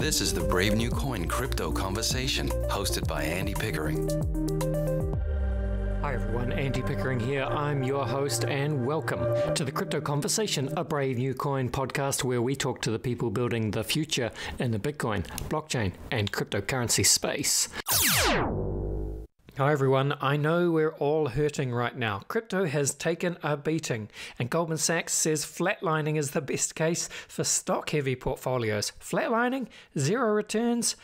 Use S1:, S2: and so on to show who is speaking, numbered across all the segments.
S1: This is the Brave New Coin Crypto Conversation, hosted by Andy Pickering.
S2: Hi everyone, Andy Pickering here. I'm your host and welcome to the Crypto Conversation, a Brave New Coin podcast where we talk to the people building the future in the Bitcoin, blockchain and cryptocurrency space. Hi everyone, I know we're all hurting right now. Crypto has taken a beating and Goldman Sachs says flatlining is the best case for stock-heavy portfolios. Flatlining? Zero returns?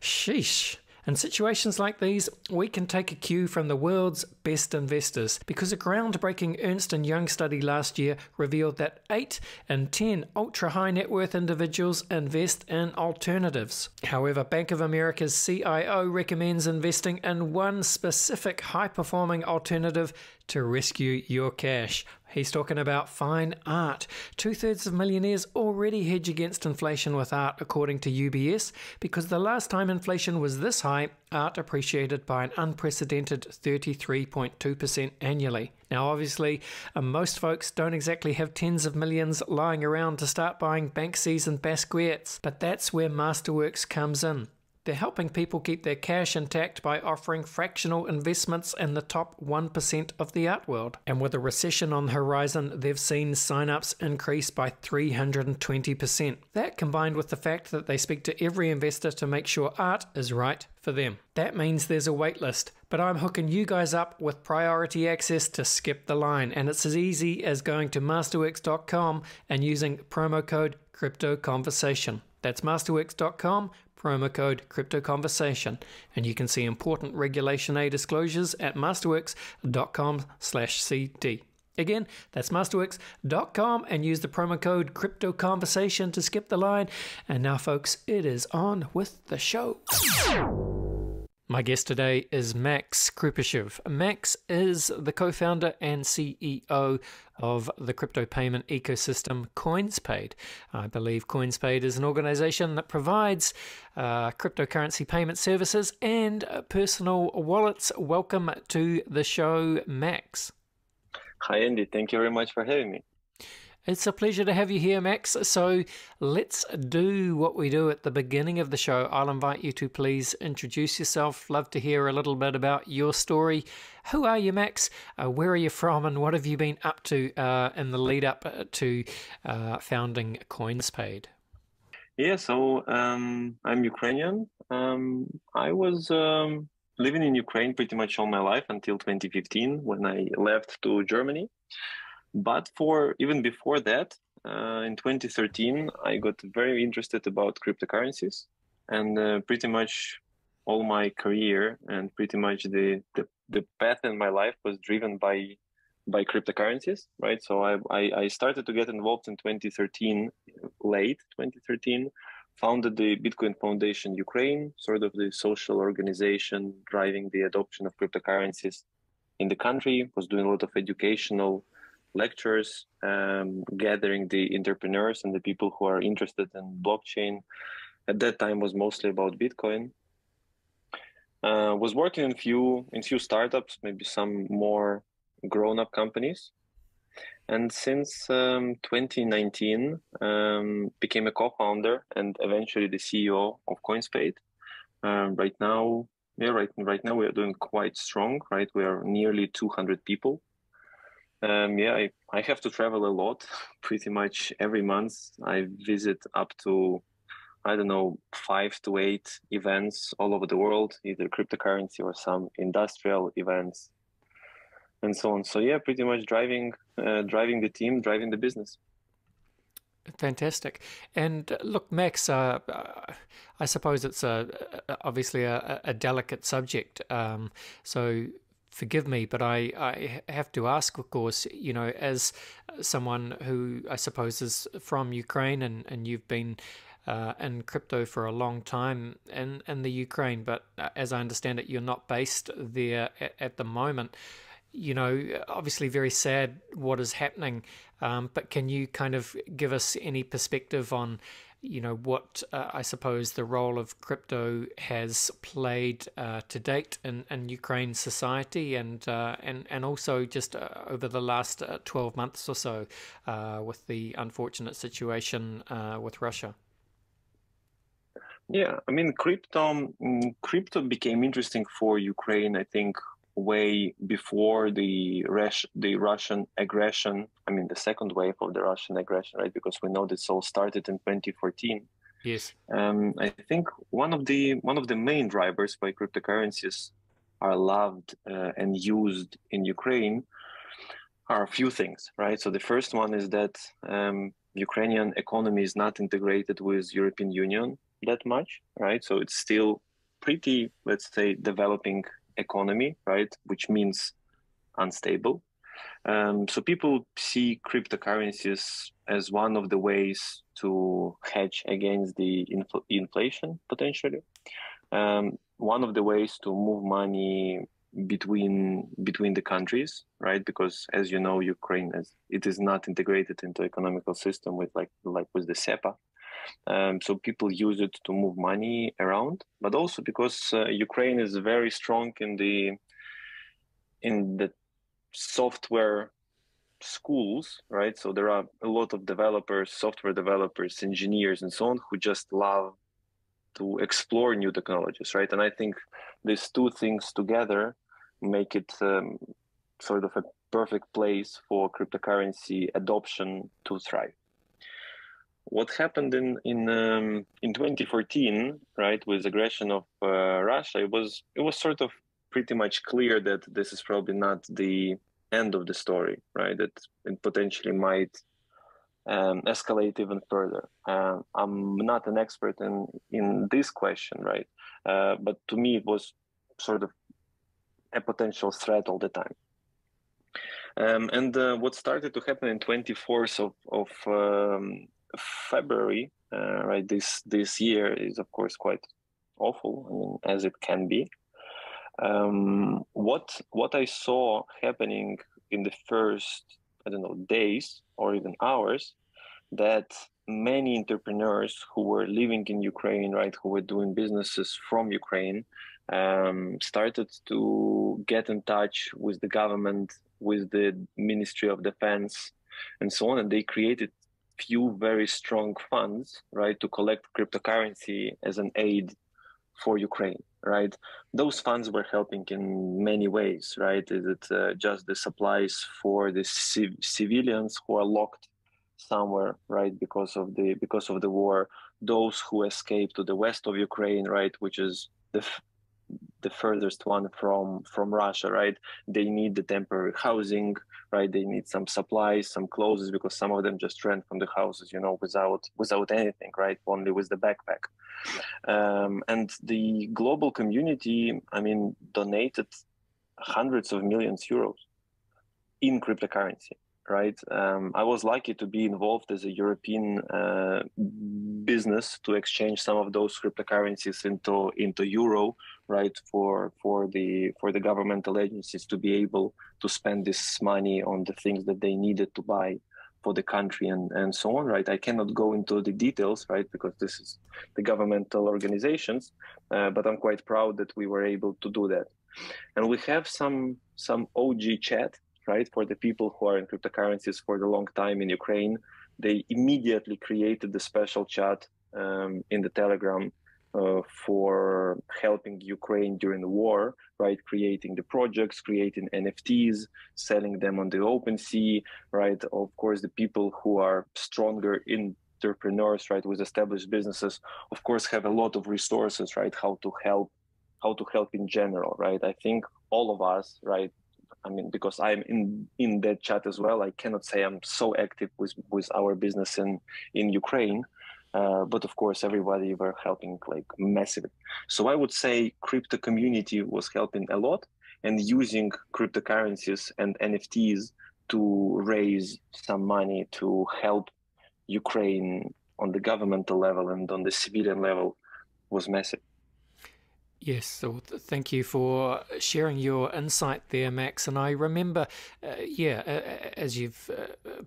S2: Sheesh. In situations like these, we can take a cue from the world's best investors because a groundbreaking Ernst & Young study last year revealed that 8 in 10 ultra-high net worth individuals invest in alternatives. However, Bank of America's CIO recommends investing in one specific high-performing alternative to rescue your cash. He's talking about fine art. 2/3 of millionaires already hedge against inflation with art, according to UBS, because the last time inflation was this high, art appreciated by an unprecedented 33.2% annually. Now, obviously, most folks don't exactly have tens of millions lying around to start buying Banksys and Basquiat's, but that's where Masterworks comes in. They're helping people keep their cash intact by offering fractional investments in the top 1% of the art world. And with a recession on the horizon, they've seen sign-ups increase by 320%. That combined with the fact that they speak to every investor to make sure art is right for them. That means there's a wait list, but I'm hooking you guys up with priority access to skip the line. And it's as easy as going to masterworks.com and using promo code CryptoConversation. That's masterworks.com, promo code CryptoConversation, and you can see important Regulation A disclosures at masterworks.com/CD. Again, that's masterworks.com and use the promo code CryptoConversation to skip the line. And now, folks, it is on with the show. My guest today is Max Krupyshev. Max is the co-founder and CEO of the crypto payment ecosystem CoinsPaid. I believe CoinsPaid is an organization that provides cryptocurrency payment services and personal wallets. Welcome to the show, Max.
S3: Hi, Andy. Thank you very much for having me.
S2: It's a pleasure to have you here, Max. So let's do what we do at the beginning of the show. I'll invite you to please introduce yourself. Love to hear a little bit about your story. Who are you, Max? Where are you from? And what have you been up to in the lead up to founding CoinsPaid?
S3: Yeah, so I'm Ukrainian. I was living in Ukraine pretty much all my life until 2015 when I left to Germany. But even before that, in 2013, I got very interested about cryptocurrencies, and pretty much all my career and pretty much the path in my life was driven by cryptocurrencies, right? So I started to get involved in 2013, late 2013, founded the Bitcoin Foundation Ukraine, sort of the social organization driving the adoption of cryptocurrencies in the country, was doing a lot of educational lectures, gathering the entrepreneurs and the people who are interested in blockchain. At that time was mostly about Bitcoin. Was working in few startups, maybe some more grown-up companies. And since 2019, became a co-founder and eventually the CEO of CoinsPaid. Right now we are doing quite strong, right? We are nearly 200 people. I have to travel a lot. Pretty much every month I visit up to, 5 to 8 events all over the world, either cryptocurrency or some industrial events and so on. So yeah, pretty much driving the team, driving the business.
S2: Fantastic. And look, Max, I suppose it's obviously a delicate subject. So forgive me, but I have to ask, of course, as someone who I suppose is from Ukraine and you've been in crypto for a long time in the Ukraine, but as I understand it, you're not based there at the moment. Obviously very sad what is happening, but can you kind of give us any perspective on what I suppose the role of crypto has played to date in Ukraine society and also just over the last 12 months or so with the unfortunate situation with Russia?
S3: Yeah, I mean, crypto became interesting for Ukraine, I think, way before the Russian aggression. I mean, the second wave of the Russian aggression, right? Because we know this all started in 2014.
S2: Yes.
S3: I think one of the main drivers why cryptocurrencies are loved and used in Ukraine are a few things, right? So the first one is that Ukrainian economy is not integrated with European Union that much, right? So it's still pretty, let's say, developing economy, right? Which means unstable. So people see cryptocurrencies as one of the ways to hedge against the inflation potentially. One of the ways to move money between the countries, right? Because as you know, Ukraine it is not integrated into economical system with like with the SEPA. So people use it to move money around, but also because Ukraine is very strong in the software schools, right? So there are a lot of developers, software developers, engineers, and so on who just love to explore new technologies, right? And I think these two things together make it sort of a perfect place for cryptocurrency adoption to thrive. What happened in 2014, right, with aggression of Russia, it was sort of pretty much clear that this is probably not the end of the story, right? That it potentially might escalate even further. I'm not an expert in this question, right? But to me, it was sort of a potential threat all the time. And what started to happen in 24th of February, right? This year is of course quite awful. I mean, as it can be. What I saw happening in the first, I don't know, days or even hours, that many entrepreneurs who were living in Ukraine, right, who were doing businesses from Ukraine, started to get in touch with the government, with the Ministry of Defense, and so on, and they created few very strong funds, right, to collect cryptocurrency as an aid for Ukraine, right? Those funds were helping in many ways, right? Is it just the supplies for the civilians who are locked somewhere, right, because of the war? Those who escaped to the west of Ukraine, right, which is the furthest one from Russia, right? They need the temporary housing, right? They need some supplies, some clothes, because some of them just ran from the houses, without anything, right? Only with the backpack. And the global community, I mean, donated hundreds of millions euros in cryptocurrency, right? I was lucky to be involved as a European business to exchange some of those cryptocurrencies into euro, right? For the governmental agencies to be able to spend this money on the things that they needed to buy for the country and so on, right? I cannot go into the details, right? Because this is the governmental organizations, but I'm quite proud that we were able to do that. And we have some OG chat, right? For the people who are in cryptocurrencies for the long time in Ukraine, they immediately created the special chat in the Telegram for helping Ukraine during the war, right? Creating the projects, creating NFTs, selling them on the OpenSea, right? Of course, the people who are stronger entrepreneurs, right, with established businesses, of course, have a lot of resources, right? How to help in general, right? I think all of us, right? I mean, because I'm in that chat as well, I cannot say I'm so active with our business in Ukraine. But of course, everybody were helping like massively. So I would say crypto community was helping a lot, and using cryptocurrencies and NFTs to raise some money to help Ukraine on the governmental level and on the civilian level was massive.
S2: Yes, so thank you for sharing your insight there, Max. And I remember, as you've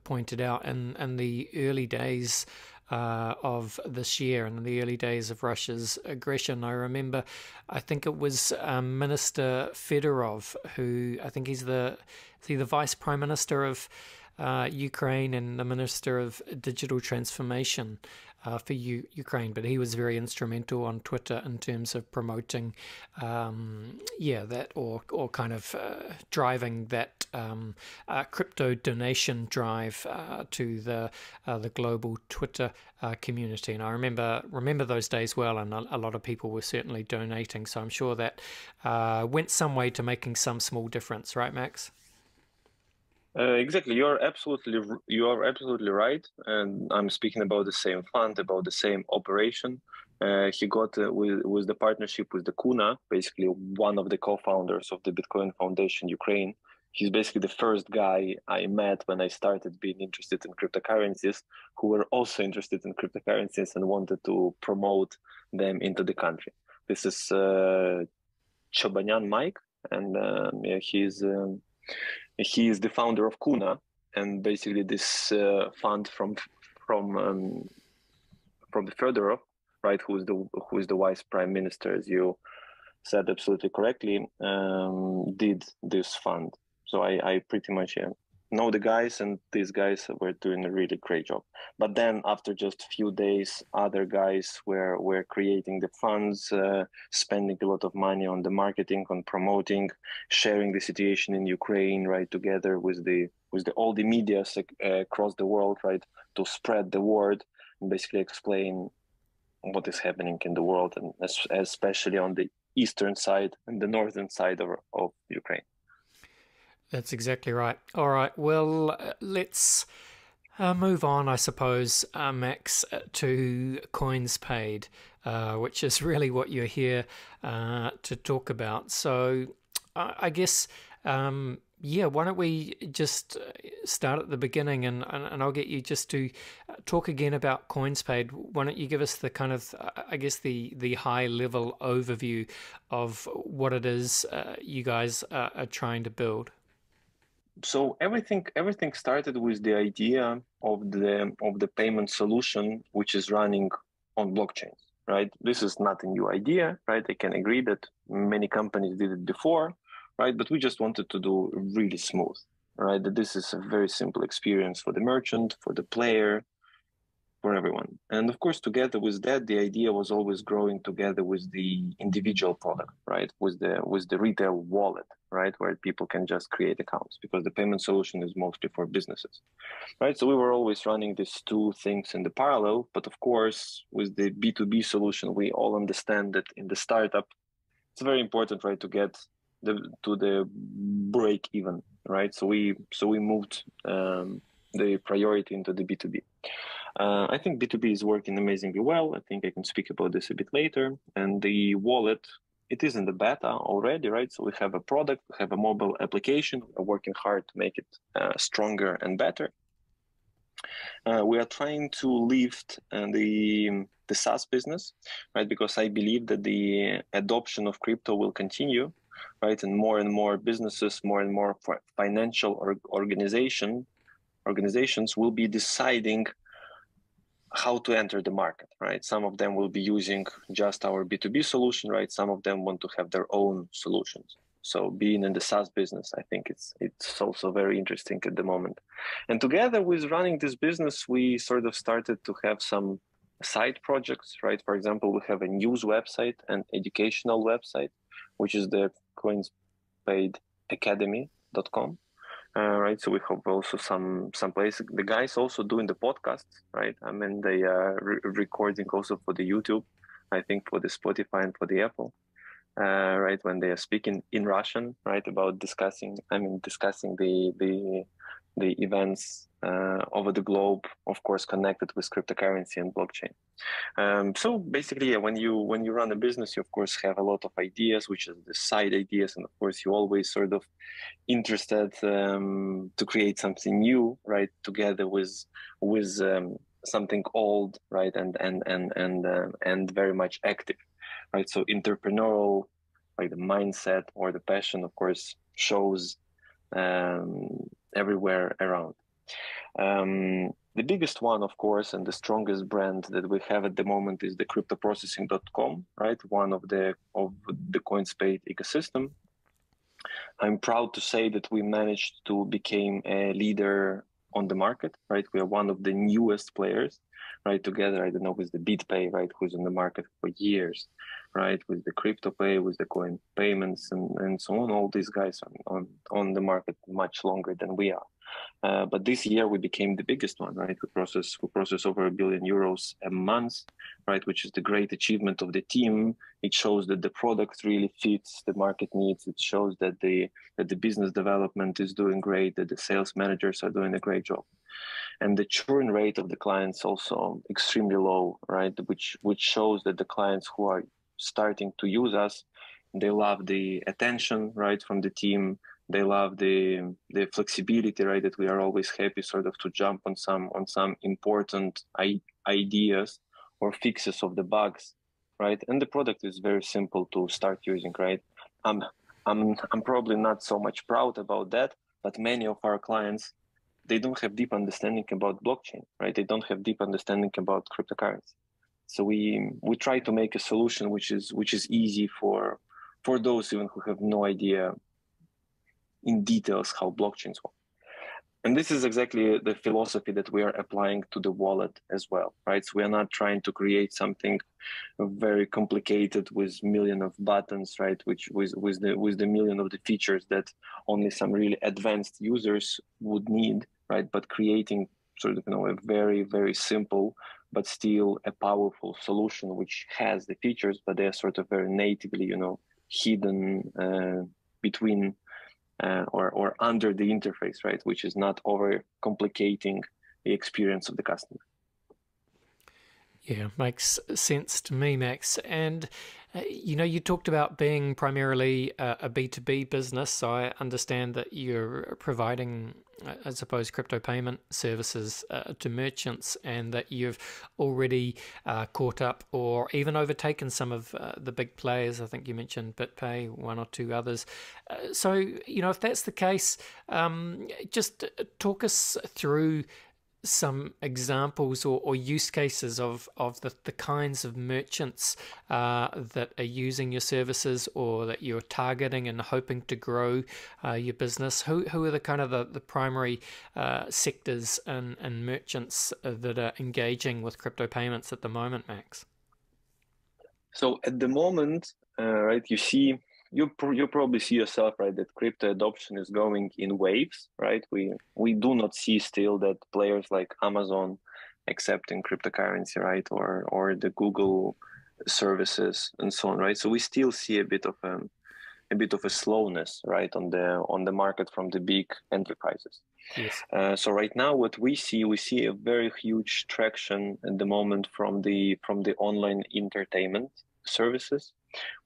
S2: pointed out, in the early days of this year and in the early days of Russia's aggression, I remember, I think it was Minister Fedorov, who I think he's the Vice Prime Minister of Ukraine and the Minister of Digital Transformation for Ukraine, but he was very instrumental on Twitter in terms of promoting, that or kind of driving that crypto donation drive to the global Twitter community. And I remember those days well, and a lot of people were certainly donating. So I'm sure that went some way to making some small difference, right, Max?
S3: Exactly. You are absolutely right. And I'm speaking about the same fund, about the same operation. He got with the partnership with the Kuna, basically one of the co-founders of the Bitcoin Foundation Ukraine. He's basically the first guy I met when I started being interested in cryptocurrencies, who were also interested in cryptocurrencies and wanted to promote them into the country. This is Chobanyan Mike, and he is the founder of Kuna, and basically this fund from the Fedorov, right, who is the vice prime minister, as you said absolutely correctly, did this fund. So I pretty much know the guys, and these guys were doing a really great job. But then after just a few days, other guys were creating the funds, spending a lot of money on the marketing, on promoting, sharing the situation in Ukraine, right, together with all the media across the world, right, to spread the word and basically explain what is happening in the world, and especially on the eastern side and the northern side of Ukraine.
S2: That's exactly right. All right. Well, let's move on, I suppose, Max, to CoinsPaid, which is really what you're here to talk about. So I guess, why don't we just start at the beginning, and I'll get you just to talk again about CoinsPaid. Why don't you give us the kind of, the high level overview of what it is you guys are trying to build?
S3: So everything started with the idea of the payment solution, which is running on blockchains, right? This is not a new idea, right? I can agree that many companies did it before, right? But we just wanted to do really smooth, right? That this is a very simple experience for the merchant, for the player, for everyone. And of course, together with that, the idea was always growing together with the individual product, right? With the retail wallet, right? Where people can just create accounts, because the payment solution is mostly for businesses, right? So we were always running these two things in the parallel. But of course, with the B2B solution, we all understand that in the startup, it's very important, right, to get to the break even, right? So we moved the priority into the B2B. I think B2B is working amazingly well. I think I can speak about this a bit later. And the wallet, it is in the beta already, right? So we have a product, we have a mobile application. We're working hard to make it stronger and better. We are trying to lift the SaaS business, right? Because I believe that the adoption of crypto will continue, right? And more businesses, more and more financial organizations will be deciding how to enter the market, right? Some of them will be using just our B2B solution, right? Some of them want to have their own solutions. So being in the SaaS business, I think it's also very interesting at the moment. And together with running this business, we sort of started to have some side projects, right? For example, we have a news website and educational website, which is the CoinsPaidAcademy.com. Right, so we have also some place. The guys also doing the podcasts, right? I mean, they are recording also for the YouTube, I think for the Spotify and for the Apple, right? When they are speaking in Russian, right, about discussing the events over the globe, of course, connected with cryptocurrency and blockchain. So basically, when you run a business, you of course have a lot of ideas, which is the side ideas, and of course you always sort of interested to create something new, right? Together with something old, right? And very much active, right? So entrepreneurial, like the mindset or the passion, of course, shows everywhere around. The biggest one, of course, and the strongest brand that we have at the moment is the cryptoprocessing.com, right? One of the CoinsPaid ecosystem. I'm proud to say that we managed to become a leader on the market, right? We are one of the newest players, right? Together, I don't know, with the BitPay, right? Who's on the market for years, right? With the CryptoPay, with the coin payments and so on. All these guys are on the market much longer than we are. But this year we became the biggest one, right? We process over €1 billion a month, right? Which is the great achievement of the team. It shows that the product really fits the market needs. It shows that the business development is doing great, that the sales managers are doing a great job, and the churn rate of the clients also extremely low, right? Which shows that the clients who are starting to use us, they love the attention, right, from the team. They love the flexibility, right? That we are always happy sort of to jump on some important ideas or fixes of the bugs, right? And the product is very simple to start using, right? I'm probably not so much proud about that, but many of our clients, they don't have deep understanding about blockchain, right? They don't have deep understanding about cryptocurrency. So we try to make a solution which is easy for those even who have no idea in details how blockchains work. And this is exactly the philosophy that we are applying to the wallet as well, right? So we are not trying to create something very complicated with million of buttons, right? Which with the million of the features that only some really advanced users would need, right? But creating sort of a very, very simple but still a powerful solution which has the features, but they are sort of very natively, hidden between or under the interface, right? Which is not over complicating the experience of the customer.
S2: Yeah, makes sense to me, Max. And, you talked about being primarily a B2B business. So I understand that you're providing, I suppose, crypto payment services to merchants, and that you've already caught up or even overtaken some of the big players. I think you mentioned BitPay, one or two others. So, if that's the case, just talk us through some examples or use cases of the kinds of merchants that are using your services or that you're targeting and hoping to grow your business. Who are the kind of the primary sectors and merchants that are engaging with crypto payments at the moment, Max?
S3: So at the moment, right, you probably see yourself, right, that crypto adoption is going in waves, right? We do not see still that players like Amazon accepting cryptocurrency, right, or the Google services and so on, right? So we still see a bit of a slowness, right, on the market from the big enterprises.
S2: Yes.
S3: So right now, what we see a very huge traction at the moment from the online entertainment services,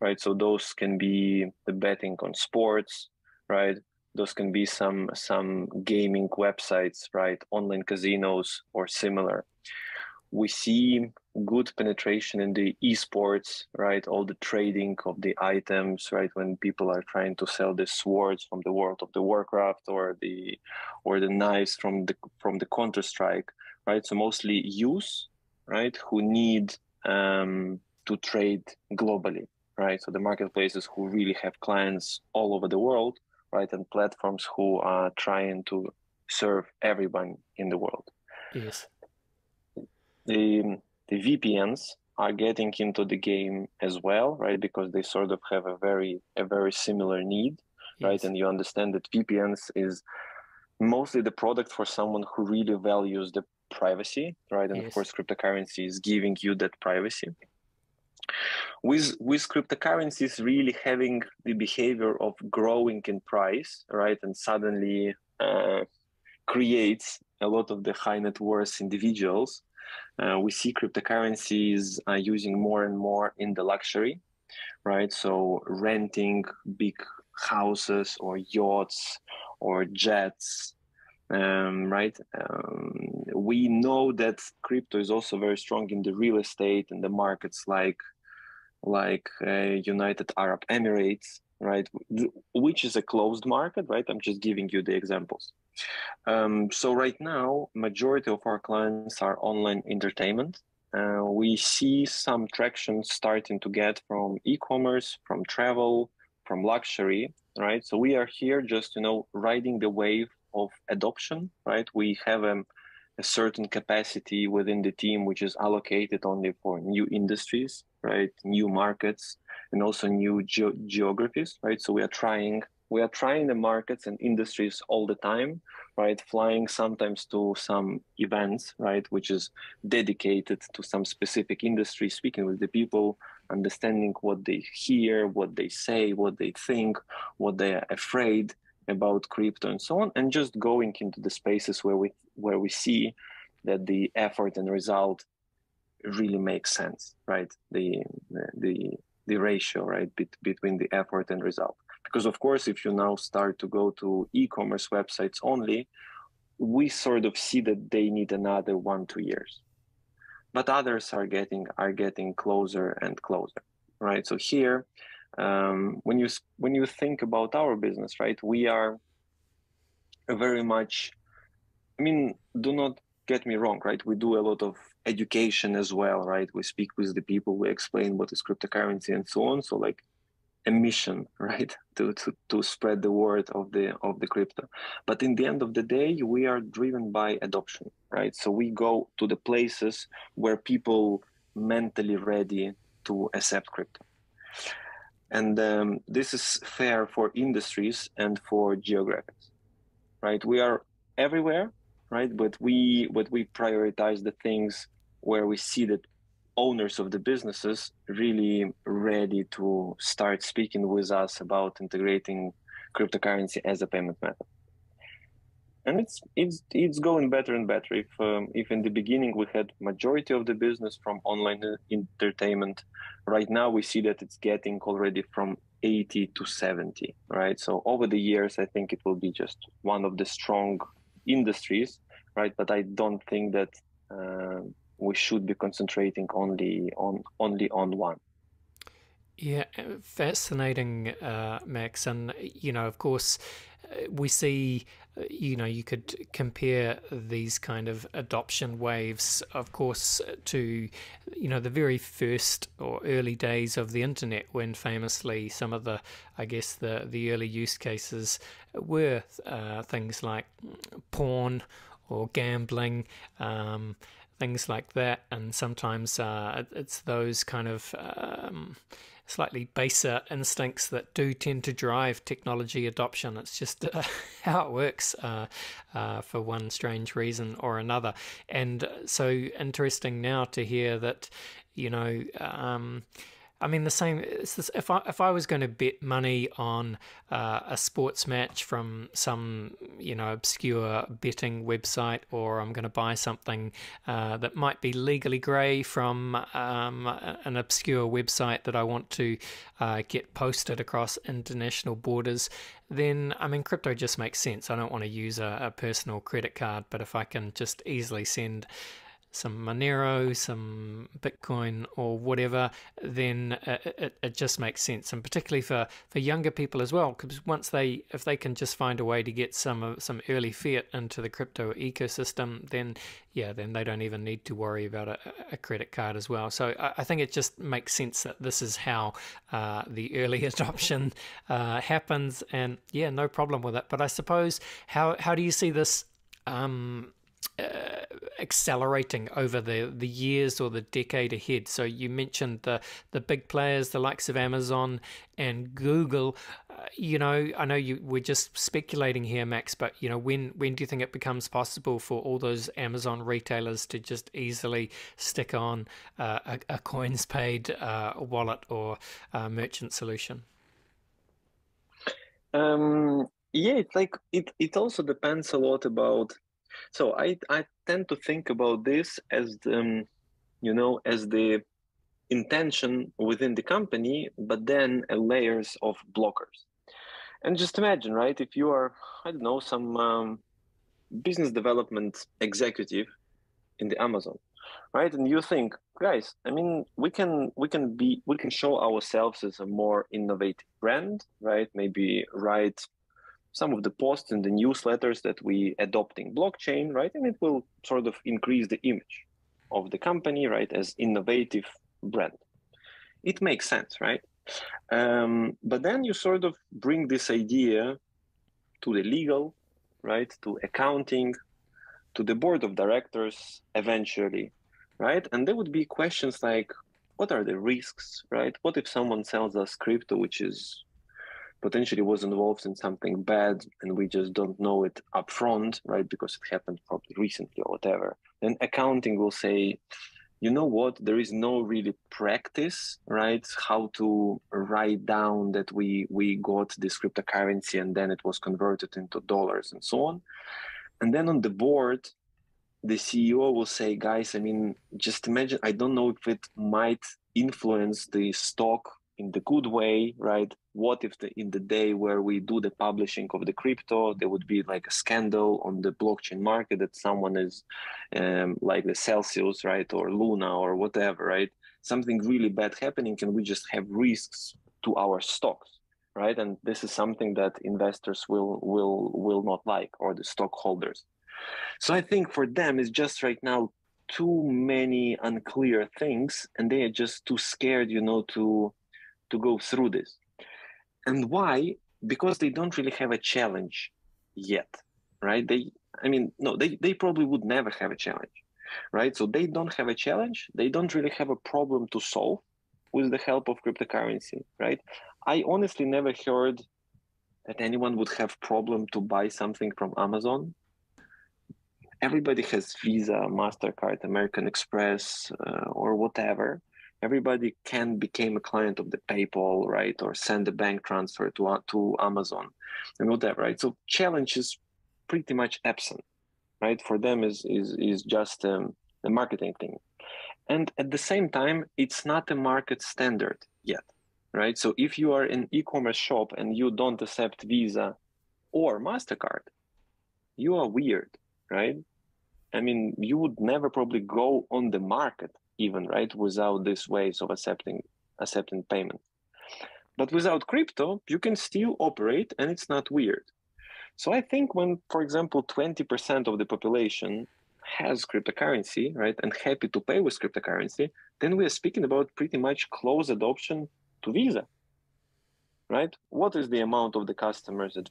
S3: right? So those can be the betting on sports, right? Those can be some gaming websites, right? Online casinos or similar. We see good penetration in the esports, right? All the trading of the items, right? When people are trying to sell the swords from the world of the Warcraft or the knives from the Counter-Strike, right? So mostly youth, right? Who need to trade globally, right? So the marketplaces who really have clients all over the world, right? And platforms who are trying to serve everyone in the world.
S2: Yes.
S3: The VPNs are getting into the game as well, right? Because they sort of have a very similar need, right?
S2: Yes.
S3: And you understand that VPNs is mostly the product for someone who really values the privacy, right? And
S2: Yes.
S3: of course, cryptocurrency is giving you that privacy. With cryptocurrencies really having the behavior of growing in price, right? And suddenly creates a lot of the high net worth individuals. We see cryptocurrencies using more and more in the luxury, right? So renting big houses or yachts or jets, right? We know that crypto is also very strong in the real estate and the markets like United Arab Emirates, right? Which is a closed market, right? I'm just giving you the examples. So right now, majority of our clients are online entertainment. We see some traction starting to get from e-commerce, from travel, from luxury, right? So we are here just, riding the wave of adoption, right? We have a certain capacity within the team which is allocated only for new industries, right? New markets and also new geographies, right? So we are trying the markets and industries all the time, right? Flying sometimes to some events, right, which is dedicated to some specific industry, speaking with the people, understanding what they hear, what they say, what they think, what they are afraid about crypto and so on, and just going into the spaces where we see that the effort and result really makes sense, right? The ratio, right, between the effort and result. Because of course, if you now start to go to e-commerce websites only, we sort of see that they need another 1-2 years, but others are getting closer and closer, right? So here, when you think about our business, right, we are very much, I mean, do not get me wrong, right? We do a lot of education as well, right? We speak with the people, we explain what is cryptocurrency and so on. So like a mission, right, to spread the word of the crypto. But in the end of the day, we are driven by adoption, right? So we go to the places where people mentally ready to accept crypto. And this is fair for industries and for geographies, right? We are everywhere, right? But we prioritize the things where we see that owners of the businesses really ready to start speaking with us about integrating cryptocurrency as a payment method. And it's going better and better. If in the beginning we had majority of the business from online entertainment, right now we see that it's getting already from 80 to 70, right? So over the years, I think it will be just one of the strong industries, right? But I don't think that we should be concentrating only on one.
S2: Yeah, fascinating, Max. And, of course, we see, you could compare these kind of adoption waves, of course, to, the very first or early days of the internet, when famously some of the, I guess, the early use cases were things like porn or gambling, things like that. And sometimes it's those kind of slightly baser instincts that do tend to drive technology adoption. It's just how it works for one strange reason or another. And so interesting now to hear that, I mean, the same. If I was going to bet money on a sports match from some obscure betting website, or I'm going to buy something that might be legally grey from an obscure website that I want to get posted across international borders, then I mean, crypto just makes sense. I don't want to use a personal credit card, but if I can just easily send some Monero, some Bitcoin or whatever, then it just makes sense. And particularly for younger people as well, because if they can just find a way to get some early fiat into the crypto ecosystem, then they don't even need to worry about a credit card as well. So I think it just makes sense that this is how the early adoption happens, and no problem with it. But I suppose, how do you see this accelerating over the years or the decade ahead? So you mentioned the big players, the likes of Amazon and Google. I know we're just speculating here, Max, but when do you think it becomes possible for all those Amazon retailers to just easily stick on a CoinsPaid wallet or merchant solution?
S3: It's like it also depends a lot about. So I tend to think about this as as the intention within the company, but then layers of blockers. And just imagine, right? If you are, I don't know, some business development executive in the Amazon, right? And you think, guys, I mean, we can show ourselves as a more innovative brand, right? Maybe write some of the posts in the newsletters that we adopting blockchain, right? And it will sort of increase the image of the company, right, as innovative brand. It makes sense, right? But then you sort of bring this idea to the legal, right, to accounting, to the board of directors eventually, right? And there would be questions like, what are the risks, right? What if someone sells us crypto, which is potentially was involved in something bad and we just don't know it upfront, right? Because it happened probably recently or whatever. Then accounting will say, you know what, there is no really practice, right? How to write down that we got this cryptocurrency and then it was converted into dollars and so on. And then on the board, the CEO will say, guys, I mean, just imagine, I don't know if it might influence the stock in the good way, right? What if in the day where we do the publishing of the crypto, there would be like a scandal on the blockchain market that someone is like the Celsius, right? Or Luna or whatever, right? Something really bad happening and we just have risks to our stocks, right? And this is something that investors will not like, or the stockholders. So I think for them, it's just right now too many unclear things, and they are just too scared, to go through this. And why? Because they don't really have a challenge yet, right? They probably would never have a challenge, right? So they don't have a challenge. They don't really have a problem to solve with the help of cryptocurrency, right? I honestly never heard that anyone would have problem to buy something from Amazon. Everybody has Visa, MasterCard, American Express, or whatever. Everybody can become a client of the PayPal, right? Or send a bank transfer to Amazon and whatever, right? So challenge is pretty much absent, right? For them is just a marketing thing. And at the same time, it's not a market standard yet, right? So if you are an e-commerce shop and you don't accept Visa or MasterCard, you are weird, right? I mean, you would never probably go on the market even, right, without these ways of accepting payment. But without crypto, you can still operate and it's not weird. So I think when, for example, 20% of the population has cryptocurrency, right, and happy to pay with cryptocurrency, then we are speaking about pretty much close adoption to Visa, right? What is the amount of the customers that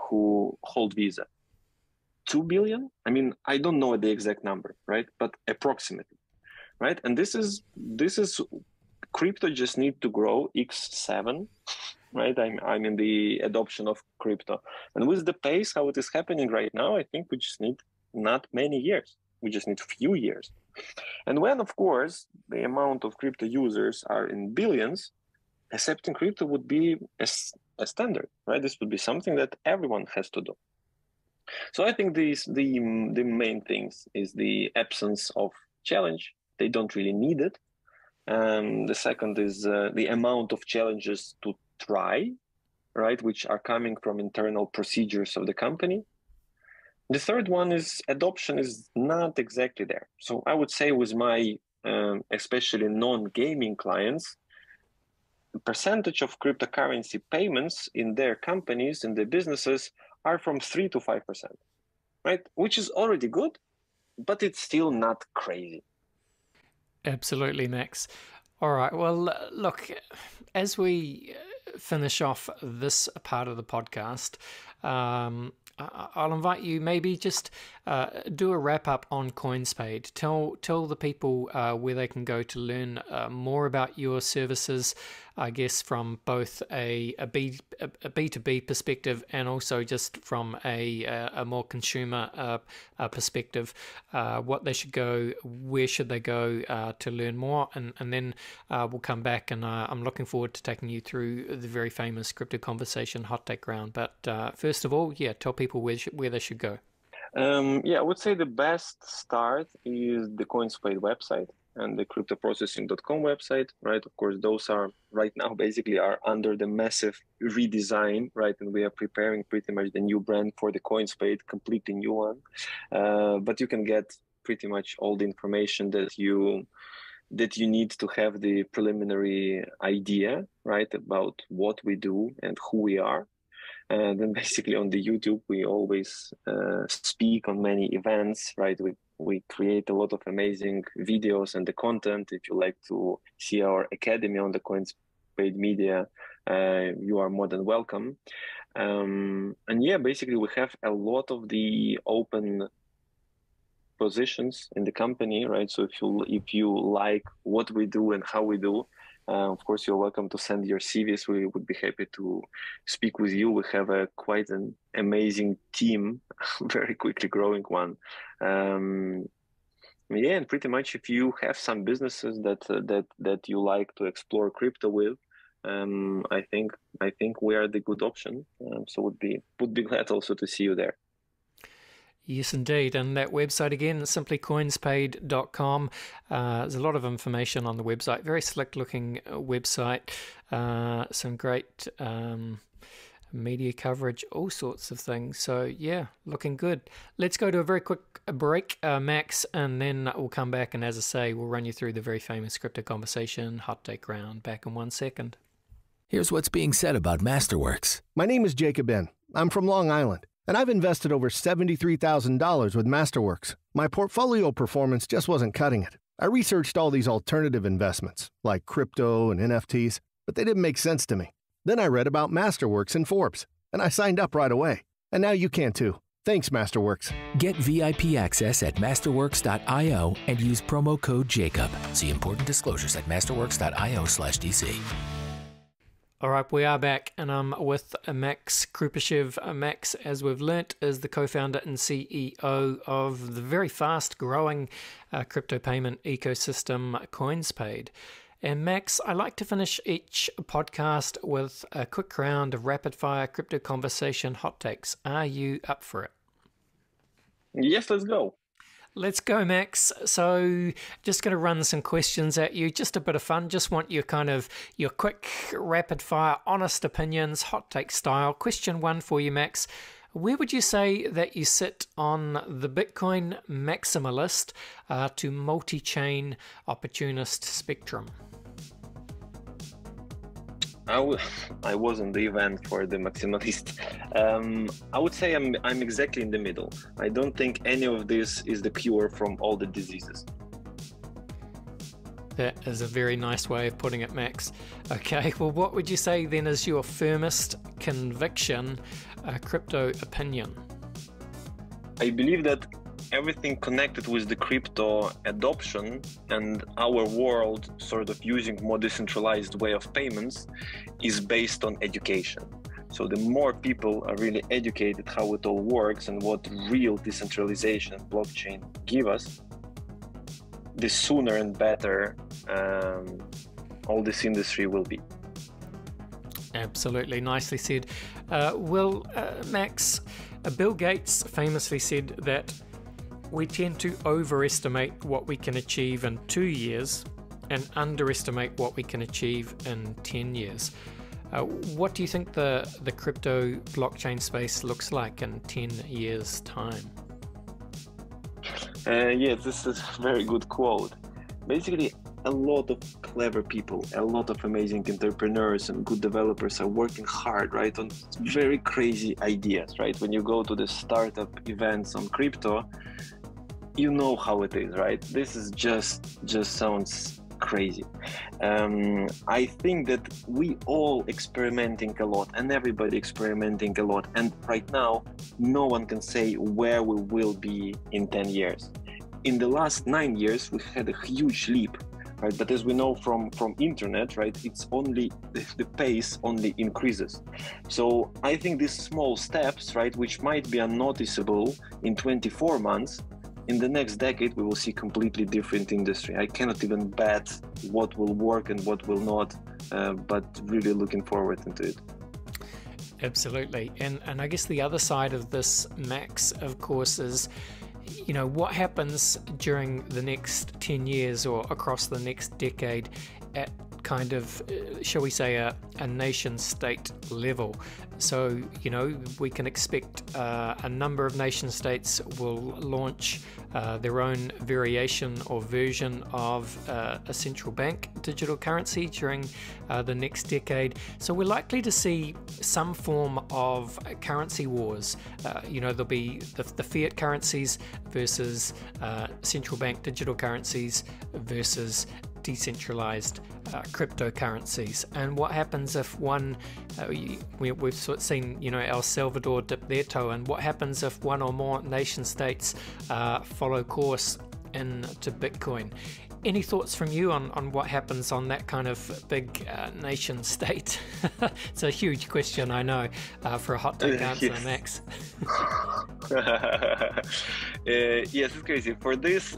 S3: who hold Visa? 2 billion? I mean, I don't know the exact number, right? But approximately, right? And this is crypto just need to grow x7, right? I'm in the adoption of crypto. And with the pace, how it is happening right now, I think we just need not many years. We just need a few years. And when, of course, the amount of crypto users are in billions, accepting crypto would be a standard, right? This would be something that everyone has to do. So I think the main things is the absence of challenge. They don't really need it. The second is the amount of challenges to try, right, which are coming from internal procedures of the company. The third one is adoption is not exactly there. So I would say with my especially non-gaming clients, the percentage of cryptocurrency payments in their companies, in their businesses, are from 3 to 5%, right? Which is already good, but it's still not crazy.
S2: Absolutely, Max. All right. Well, look, as we finish off this part of the podcast, I'll invite you maybe just do a wrap up on CoinsPaid. Tell the people where they can go to learn more about your services, I guess from both a B2B perspective and also just from a more consumer perspective, what they should go, where should they go to learn more, and then we'll come back and I'm looking forward to taking you through the very famous Crypto Conversation Hot Take Round. But first of all, tell people where they should go.
S3: I would say the best start is the CoinsPaid website and the cryptoprocessing.com website, right? Of course, those are right now basically are under the massive redesign, right? And we are preparing pretty much the new brand for the CoinsPaid, completely new one. But you can get pretty much all the information that you need to have the preliminary idea, right, about what we do and who we are. And then basically on the YouTube, we always speak on many events, right? We create a lot of amazing videos and the content. If you like to see our academy on the CoinsPaid Media, you are more than welcome. And yeah, basically we have a lot of the open positions in the company, right? So if you like what we do and how we do, of course, you're welcome to send your CVs. We would be happy to speak with you. We have quite an amazing team, very quickly growing one. Yeah, and pretty much if you have some businesses that you like to explore crypto with, I think we are the good option. So would be glad also to see you there.
S2: Yes, indeed. And that website again, simply coinspaid.com. There's a lot of information on the website. Very slick looking website. Some great media coverage, all sorts of things. So yeah, looking good. Let's go to a very quick break, Max, and then we'll come back. And as I say, we'll run you through the very famous crypto conversation hot take round. Back in 1 second.
S1: Here's what's being said about Masterworks.
S4: My name is Jacob N. I'm from Long Island, and I've invested over $73,000 with Masterworks. My portfolio performance just wasn't cutting it. I researched all these alternative investments, like crypto and NFTs, but they didn't make sense to me. Then I read about Masterworks in Forbes, and I signed up right away. And now you can too. Thanks, Masterworks.
S1: Get VIP access at masterworks.io and use promo code JACOB. See important disclosures at masterworks.io/DC.
S2: All right, we are back, and I'm with Max Krupyshev. Max, as we've learnt, is the co-founder and CEO of the very fast-growing crypto payment ecosystem, CoinsPaid. And Max, I like to finish each podcast with a quick round of rapid-fire crypto conversation hot takes. Are you up for it?
S3: Yes, let's go.
S2: Let's go, Max. So just going to run some questions at you. Just a bit of fun. Just want your your quick, rapid fire, honest opinions, hot take style. Question 1 for you, Max. Where would you say that you sit on the Bitcoin maximalist to multi-chain opportunist spectrum?
S3: I was on the event for the maximalist. I would say I'm exactly in the middle. I don't think any of this is the cure from all the diseases.
S2: That is a very nice way of putting it, Max. Okay, well, what would you say then is your firmest conviction, crypto opinion?
S3: I believe that everything connected with the crypto adoption and our world sort of using more decentralized way of payments is based on education. So the more people are really educated how it all works and what real decentralization and blockchain give us, the sooner and better all this industry will be.
S2: Absolutely, nicely said. Max, Bill Gates famously said that we tend to overestimate what we can achieve in 2 years and underestimate what we can achieve in 10 years. What do you think the crypto blockchain space looks like in 10 years' time?
S3: Yes, this is a very good quote. Basically, a lot of clever people, a lot of amazing entrepreneurs and good developers are working hard, right, on very crazy ideas, right? When you go to the startup events on crypto, you know how it is, right? This is just sounds crazy. I think that we all experimenting a lot and everybody experimenting a lot. And right now, no one can say where we will be in 10 years. In the last 9 years, we had a huge leap, right? But as we know from internet, right, it's only the pace only increases. So I think these small steps, right, which might be unnoticeable in 24 months, in the next decade, we will see completely different industry. I cannot even bet what will work and what will not, but really looking forward into it.
S2: Absolutely. And I guess the other side of this, Max, of course, is, you know, what happens during the next 10 years or across the next decade at kind of, shall we say, a nation state level. So, you know, we can expect a number of nation states will launch their own variation or version of a central bank digital currency during the next decade. So we're likely to see some form of currency wars. You know, there'll be the fiat currencies versus central bank digital currencies versus decentralized cryptocurrencies, and what happens if one we've sort of seen, you know, El Salvador dip their toe in. What happens if one or more nation states follow course into Bitcoin? Any thoughts from you on what happens on that kind of big nation state? It's a huge question, I know, for a hot take answer,
S3: Yes.
S2: Max.
S3: Yes, it's crazy. For this,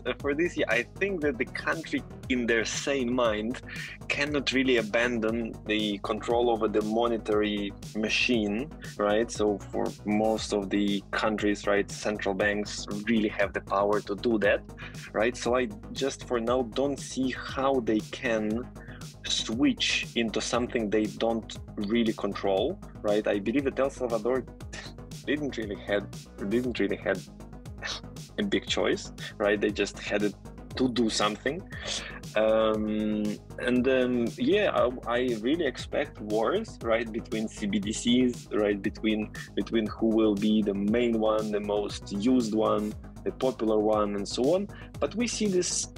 S3: yeah, I think that the country, in their sane mind, cannot really abandon the control over the monetary machine, right? So for most of the countries, right, central banks really have the power to do that, right? So I just for now don't see how they can switch into something they don't really control, right? I believe that El Salvador didn't really had a big choice, right? They just had to do something. Yeah, I really expect wars, right, between CBDCs, right, between who will be the main one, the most used one, the popular one, and so on. But we see this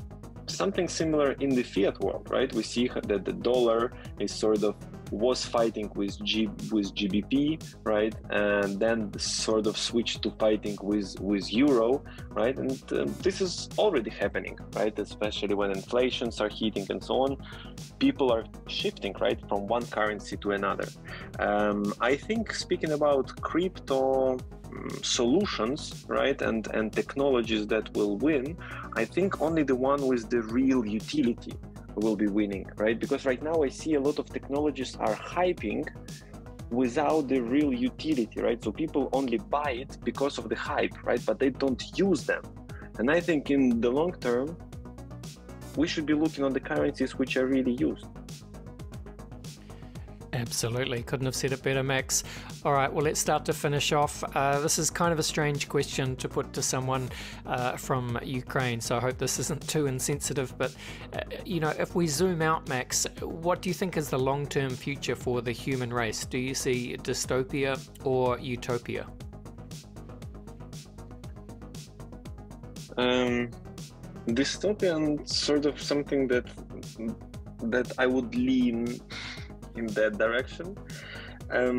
S3: something similar in the fiat world, right? We see that the dollar is sort of was fighting with GBP, right, and then sort of switched to fighting with euro, right, and this is already happening, right, especially when inflations are hitting and so on. People are shifting, right, from one currency to another. I think speaking about crypto solutions, right, and technologies that will win, I think only the one with the real utility will be winning, right? Because right now I see a lot of technologies are hyping without the real utility, right? So people only buy it because of the hype, right? But they don't use them. And I think in the long term, we should be looking on the currencies which are really used.
S2: Absolutely. Couldn't have said it better, Max. All right, well, let's start to finish off. This is kind of a strange question to put to someone from Ukraine, so I hope this isn't too insensitive. But, you know, if we zoom out, Max, what do you think is the long-term future for the human race? Do you see dystopia or utopia?
S3: Dystopian, sort of something that I would lean in that direction. I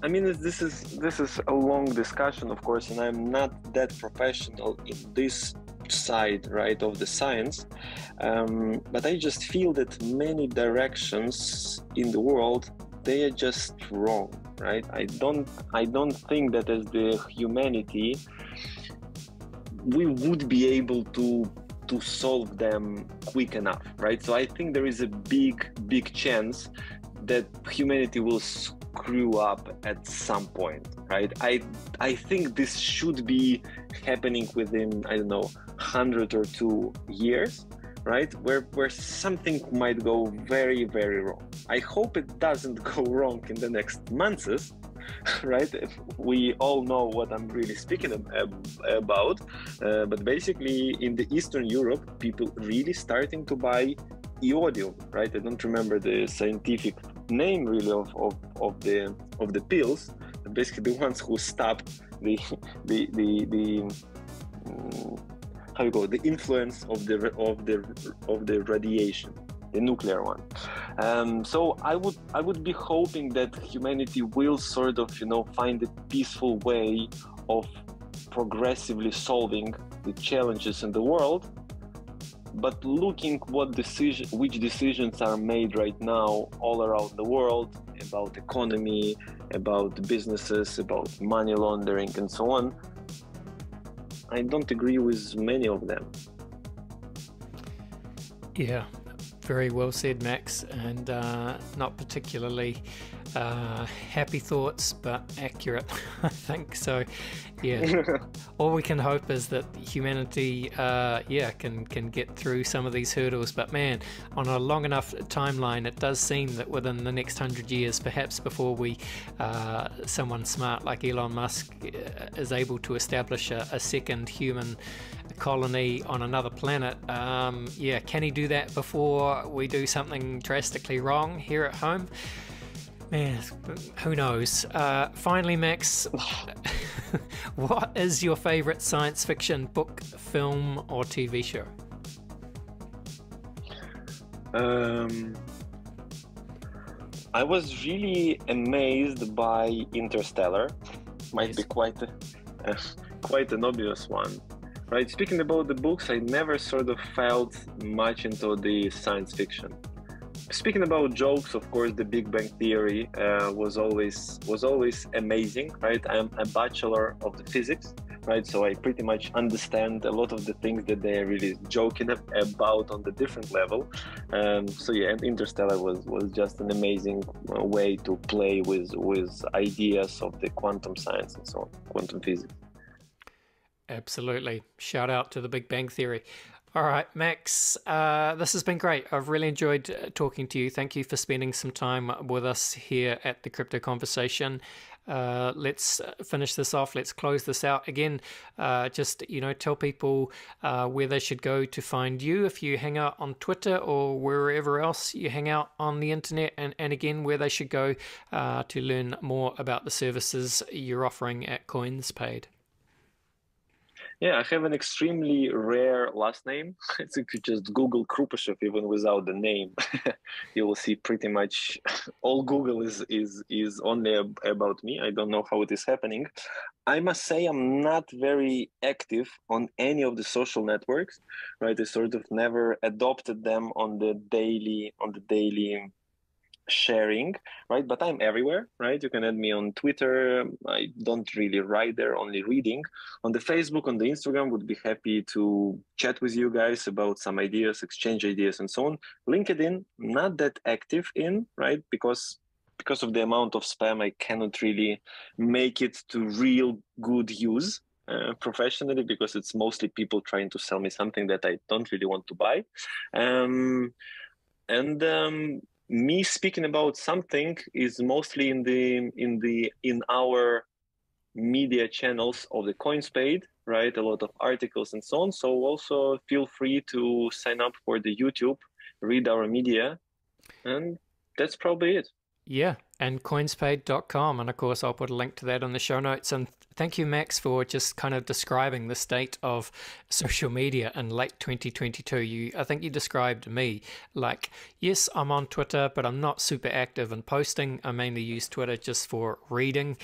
S3: mean, this is a long discussion, of course, and I'm not that professional in this side, right, of the science. But I just feel that many directions in the world, they are just wrong, right? I don't think that as the humanity we would be able to solve them quick enough, right? So I think there is a big chance that humanity will screw up at some point, right? I think this should be happening within, I don't know, 100 or 2 years, right? Where something might go very, very wrong. I hope it doesn't go wrong in the next months, right? We all know what I'm really speaking about, but basically in the Eastern Europe, people really starting to buy e-audio, right? I don't remember the scientific name really of the pills, but basically the ones who stop the how you go, the influence of the radiation, the nuclear one. So I would be hoping that humanity will sort of, you know, find a peaceful way of progressively solving the challenges in the world. But looking which decisions are made right now all around the world about economy, about businesses, about money laundering, and so on, I don't agree with many of them.
S2: Yeah, very well said, Max, and not particularly happy thoughts, but accurate, I think. So, yeah, all we can hope is that humanity, can get through some of these hurdles. But man, on a long enough timeline, it does seem that within the next 100 years, perhaps before someone smart like Elon Musk is able to establish a second human colony on another planet, can he do that before we do something drastically wrong here at home? Man, who knows? Finally, Max, what is your favorite science fiction book, film, or TV show?
S3: Um, I was really amazed by Interstellar. Might be uh, quite an obvious one, right? Speaking about the books, I never sort of felt much into the science fiction. Speaking about jokes, of course, the Big Bang Theory was always amazing, right? I'm a bachelor of the physics, right? So I pretty much understand a lot of the things that they're really joking about on the different level. So yeah, and Interstellar was just an amazing way to play with ideas of the quantum science and so on, quantum physics.
S2: Absolutely. Shout out to the Big Bang Theory. All right, Max, this has been great. I've really enjoyed talking to you. Thank you for spending some time with us here at the Crypto Conversation. Let's finish this off. Let's close this out. Again, just, tell people where they should go to find you if you hang out on Twitter or wherever else you hang out on the internet. And again, where they should go to learn more about the services you're offering at CoinsPaid.
S3: Yeah, I have an extremely rare last name. If you just Google Krupyshev, even without the name, you will see pretty much all Google is only about me. I don't know how it is happening. I must say I'm not very active on any of the social networks, right? I sort of never adopted them on the daily sharing, right? But I'm everywhere, right? You can add me on Twitter. I don't really write there, only reading. On the Facebook, on the Instagram, would be happy to chat with you guys about some ideas, exchange ideas and so on. LinkedIn, not that active in, right? Because of the amount of spam, I cannot really make it to real good use professionally, because it's mostly people trying to sell me something that I don't really want to buy. Me speaking about something is mostly in our media channels of the CoinsPaid, right? A lot of articles and so on. So also feel free to sign up for the YouTube, read our media, and that's probably it.
S2: Yeah, and coinspaid.com. And of course, I'll put a link to that on the show notes. And thank you, Max, for just kind of describing the state of social media in late 2022. I think you described me like, yes, I'm on Twitter, but I'm not super active in posting. I mainly use Twitter just for reading,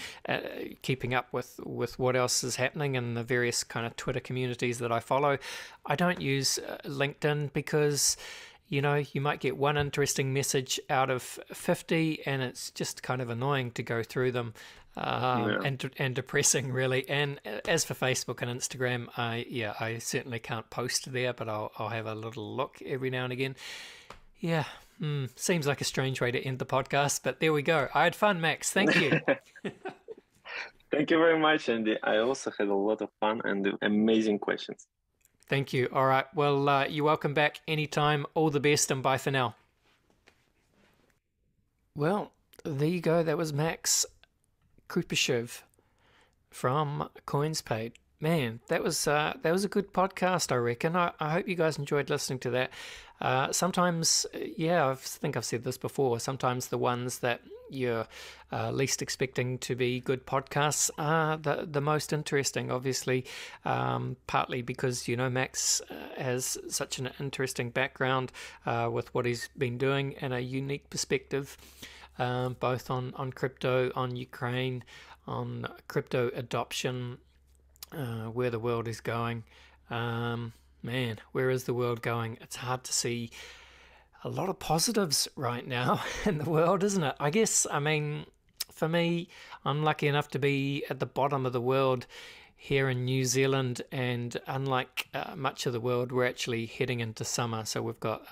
S2: keeping up with what else is happening in the various kind of Twitter communities that I follow. I don't use LinkedIn because you might get one interesting message out of 50 and it's just kind of annoying to go through them and depressing, really. And as for Facebook and Instagram, I certainly can't post there, but I'll have a little look every now and again. Yeah, seems like a strange way to end the podcast, but there we go. I had fun, Max. Thank you.
S3: Thank you very much, Andy. I also had a lot of fun and amazing questions.
S2: Thank you. All right. Well, you're welcome back anytime. All the best and bye for now. Well, there you go. That was Max Krupyshev from CoinsPaid. Man, that was a good podcast, I reckon. I hope you guys enjoyed listening to that. Sometimes, I think I've said this before, sometimes the ones that you're least expecting to be good podcasts are the most interesting, obviously, partly because, Max has such an interesting background with what he's been doing and a unique perspective, both on crypto, on Ukraine, on crypto adoption, where the world is going. Man, where is the world going? It's hard to see a lot of positives right now in the world, isn't it? I guess, for me, I'm lucky enough to be at the bottom of the world here in New Zealand, and unlike much of the world, we're actually heading into summer. So we've got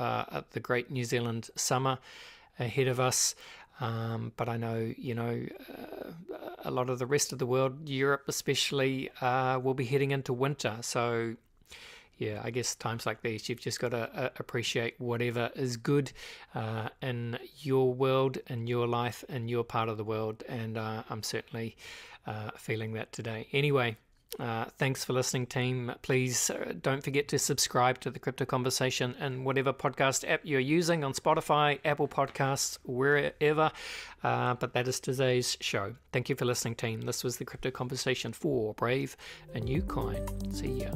S2: the great New Zealand summer ahead of us. But I know, a lot of the rest of the world, Europe especially, will be heading into winter. So, yeah, I guess times like these, you've just got to appreciate whatever is good in your world, in your life, in your part of the world. And I'm certainly feeling that today. Anyway, thanks for listening, team. Please don't forget to subscribe to the Crypto Conversation in whatever podcast app you're using, on Spotify, Apple Podcasts, wherever. But that is today's show. Thank you for listening, team. This was the Crypto Conversation for Brave a New Coin. See ya.